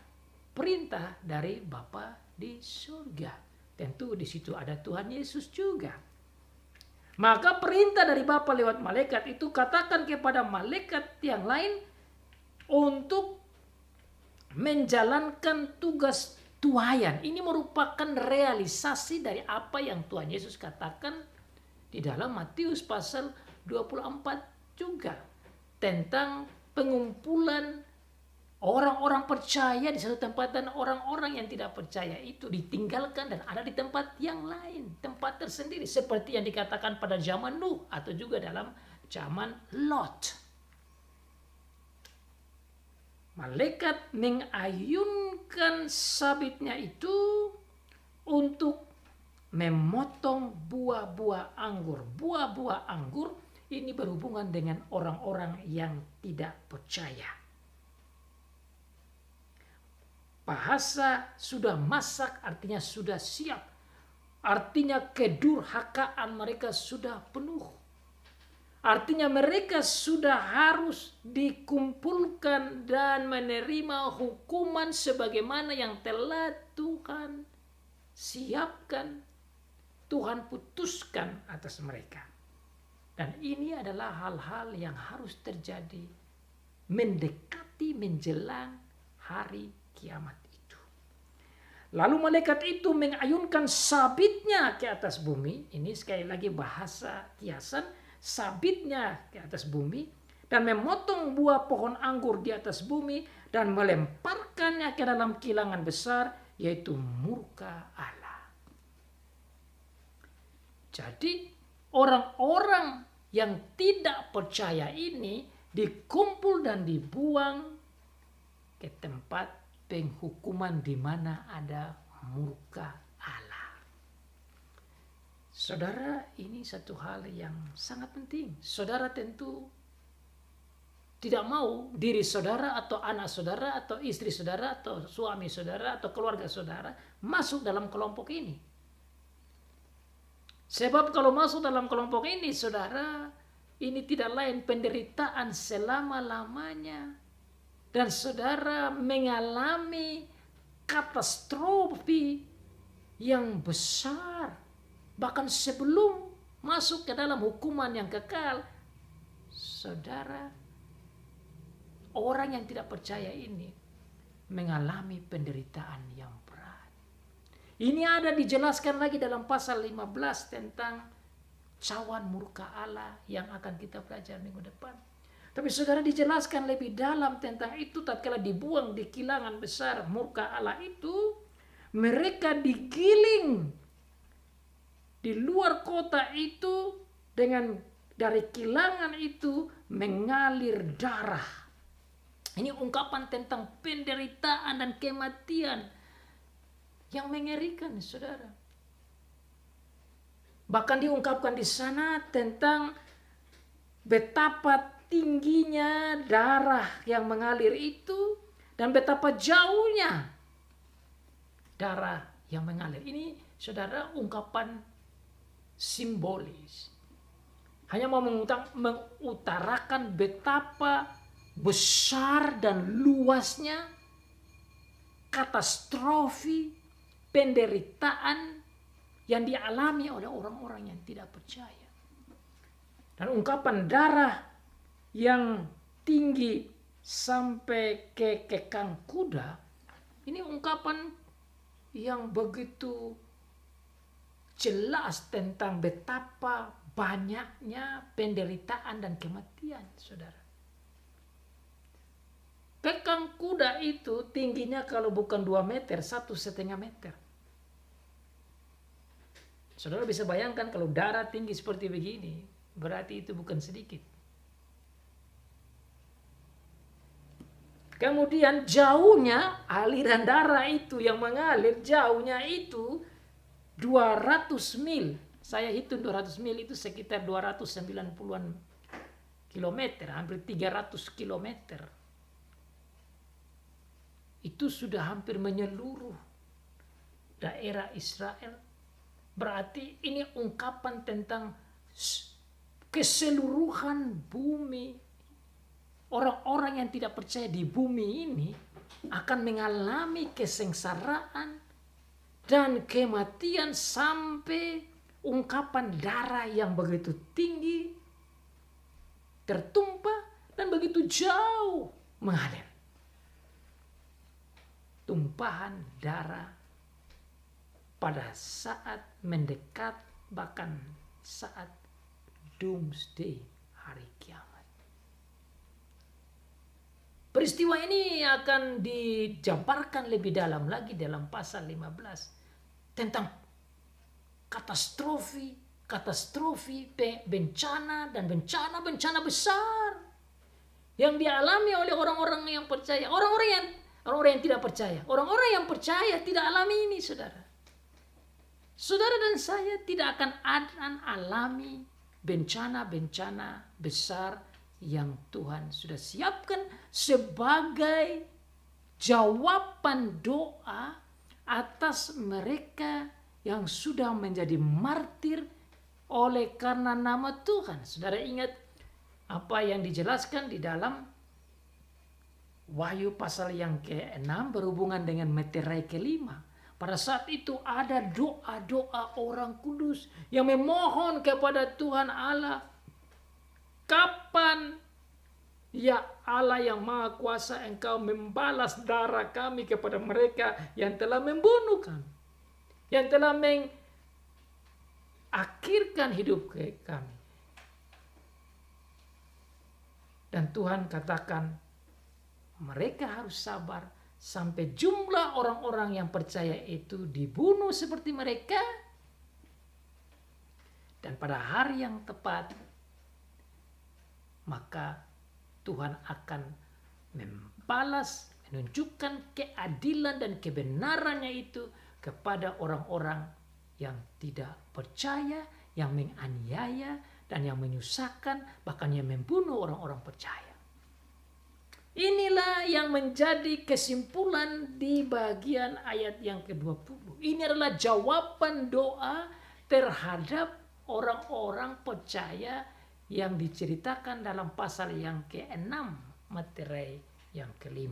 perintah dari Bapa di surga. Tentu di situ ada Tuhan Yesus juga. Maka perintah dari Bapa lewat malaikat itu katakan kepada malaikat yang lain untuk menjalankan tugas tuayan. Ini merupakan realisasi dari apa yang Tuhan Yesus katakan di dalam Matius pasal 24 juga. Tentang pengumpulan orang-orang percaya di satu tempat dan orang-orang yang tidak percaya itu ditinggalkan dan ada di tempat yang lain. Tempat tersendiri seperti yang dikatakan pada zaman Nuh atau juga dalam zaman Lot. Malaikat mengayunkan sabitnya itu untuk memotong buah-buah anggur. Buah-buah anggur ini berhubungan dengan orang-orang yang tidak percaya. Bahasa sudah masak artinya sudah siap. Artinya kedurhakaan mereka sudah penuh. Artinya mereka sudah harus dikumpulkan dan menerima hukuman sebagaimana yang telah Tuhan siapkan, Tuhan putuskan atas mereka. Dan ini adalah hal-hal yang harus terjadi mendekati menjelang hari kiamat itu. Lalu malaikat itu mengayunkan sabitnya ke atas bumi. Ini sekali lagi bahasa kiasan. Sabitnya ke atas bumi. Dan memotong buah pohon anggur di atas bumi. Dan melemparkannya ke dalam kilangan besar. Yaitu murka Allah. Jadi orang-orang yang tidak percaya ini dikumpul dan dibuang ke tempat penghukuman di mana ada murka Allah. Saudara, ini satu hal yang sangat penting. Saudara tentu tidak mau diri saudara atau anak saudara atau istri saudara atau suami saudara atau keluarga saudara masuk dalam kelompok ini. Sebab kalau masuk dalam kelompok ini, saudara, ini tidak lain penderitaan selama-lamanya. Dan saudara mengalami katastrofi yang besar. Bahkan sebelum masuk ke dalam hukuman yang kekal, saudara, orang yang tidak percaya ini mengalami penderitaan yang berat. Ini ada dijelaskan lagi dalam pasal 15 tentang cawan murka Allah yang akan kita pelajari minggu depan. Tapi saudara dijelaskan lebih dalam tentang itu tatkala dibuang di kilangan besar murka Allah itu, mereka digiling di luar kota itu dengan dari kilangan itu mengalir darah. Ini ungkapan tentang penderitaan dan kematian yang mengerikan, saudara. Bahkan diungkapkan di sana tentang betapa tingginya darah yang mengalir itu dan betapa jauhnya darah yang mengalir. Ini, saudara, ungkapan simbolis. Hanya mau mengutarakan betapa besar dan luasnya katastrofi penderitaan yang dialami oleh orang-orang yang tidak percaya. Dan ungkapan darah yang tinggi sampai ke kekang kuda, ini ungkapan yang begitu jelas tentang betapa banyaknya penderitaan dan kematian, saudara. Kekang kuda itu tingginya kalau bukan 2 meter, 1,5 meter. Saudara bisa bayangkan kalau darah tinggi seperti begini, berarti itu bukan sedikit. Kemudian jauhnya aliran darah itu yang mengalir, jauhnya itu 200 mil. Saya hitung 200 mil itu sekitar 290-an kilometer, hampir 300 kilometer. Itu sudah hampir menyeluruh daerah Israel. Berarti ini ungkapan tentang keseluruhan bumi. Orang-orang yang tidak percaya di bumi ini akan mengalami kesengsaraan dan kematian sampai ungkapan darah yang begitu tinggi, tertumpah dan begitu jauh mengalir. Tumpahan darah pada saat mendekat, bahkan saat doomsday, hari kiamat. Peristiwa ini akan dijabarkan lebih dalam lagi dalam pasal 15 tentang katastrofi, bencana dan bencana besar yang dialami oleh orang-orang yang percaya, orang-orang yang tidak percaya. Orang-orang yang percaya tidak alami ini, saudara. Saudara dan saya tidak akan alami bencana-bencana besar yang Tuhan sudah siapkan sebagai jawaban doa atas mereka yang sudah menjadi martir oleh karena nama Tuhan. Saudara ingat apa yang dijelaskan di dalam Wahyu pasal yang ke-6 berhubungan dengan meterai ke-5. Pada saat itu ada doa-doa orang kudus yang memohon kepada Tuhan Allah. Kapan ya Allah yang Maha Kuasa, Engkau membalas darah kami kepada mereka yang telah membunuh kami, yang telah mengakhirkan hidup kami. Dan Tuhan katakan mereka harus sabar sampai jumlah orang-orang yang percaya itu dibunuh seperti mereka. Dan pada hari yang tepat, maka Tuhan akan membalas, menunjukkan keadilan dan kebenarannya itu kepada orang-orang yang tidak percaya, yang menganiaya, dan yang menyusahkan, bahkan yang membunuh orang-orang percaya. Inilah yang menjadi kesimpulan di bagian ayat yang ke-20. Ini adalah jawaban doa terhadap orang-orang percaya yang diceritakan dalam pasal yang ke-6, meterai yang ke-5.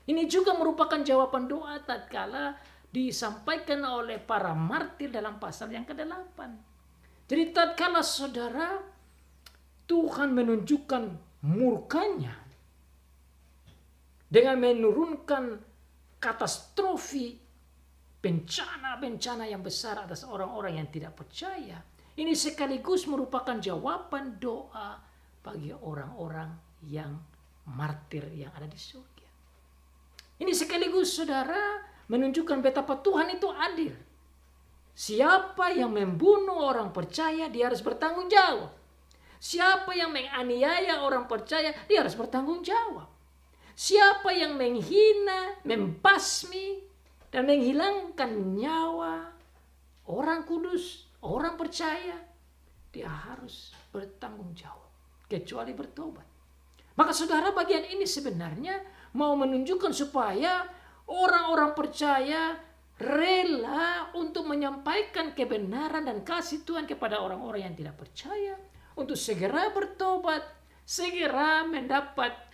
Ini juga merupakan jawaban doa tatkala disampaikan oleh para martir dalam pasal yang ke-8. Jadi tatkala saudara, Tuhan menunjukkan murkanya dengan menurunkan katastrofi, bencana-bencana yang besar atas orang-orang yang tidak percaya. Ini sekaligus merupakan jawaban doa bagi orang-orang yang martir yang ada di surga. Ini sekaligus saudara menunjukkan betapa Tuhan itu adil. Siapa yang membunuh orang percaya, dia harus bertanggung jawab. Siapa yang menganiaya orang percaya, dia harus bertanggung jawab. Siapa yang menghina, membasmi, dan menghilangkan nyawa orang kudus, orang percaya, dia harus bertanggung jawab, kecuali bertobat. Maka saudara, bagian ini sebenarnya mau menunjukkan supaya orang-orang percaya rela untuk menyampaikan kebenaran dan kasih Tuhan kepada orang-orang yang tidak percaya, untuk segera bertobat, segera mendapat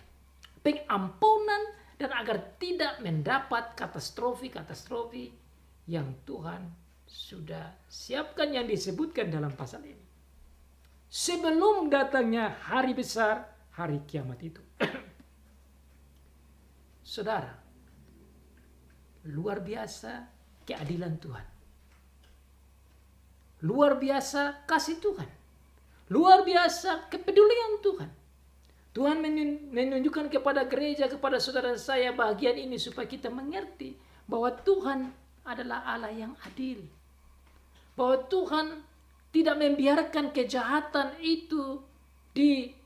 pengampunan, dan agar tidak mendapat katastrofi-katastrofi yang Tuhan sudah siapkan yang disebutkan dalam pasal ini. Sebelum datangnya hari besar, hari kiamat itu. Saudara, luar biasa keadilan Tuhan. Luar biasa kasih Tuhan. Luar biasa kepedulian Tuhan. Tuhan menunjukkan kepada gereja, kepada saudara saya bagian ini supaya kita mengerti bahwa Tuhan adalah Allah yang adil. bahwa Tuhan tidak membiarkan kejahatan itu dijalankan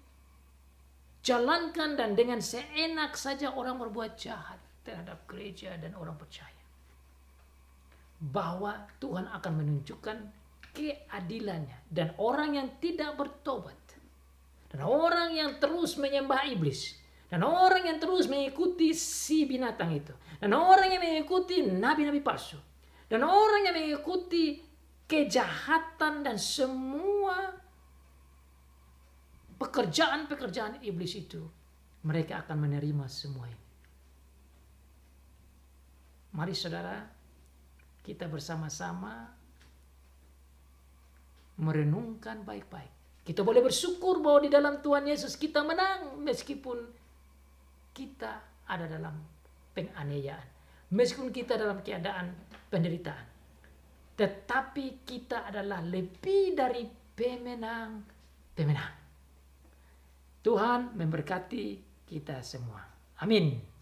dan dengan seenak saja orang berbuat jahat terhadap gereja dan orang percaya. Bahwa Tuhan akan menunjukkan keadilannya, dan orang yang tidak bertobat, dan orang yang terus menyembah iblis, dan orang yang terus mengikuti si binatang itu, dan orang yang mengikuti nabi-nabi palsu, dan orang yang mengikuti kejahatan dan semua pekerjaan-pekerjaan iblis itu, mereka akan menerima semua ini. Mari saudara, kita bersama-sama merenungkan baik-baik. Kita boleh bersyukur bahwa di dalam Tuhan Yesus kita menang, meskipun kita ada dalam penganiayaan, meskipun kita dalam keadaan penderitaan. Tetapi kita adalah lebih dari pemenang. Tuhan memberkati kita semua. Amin.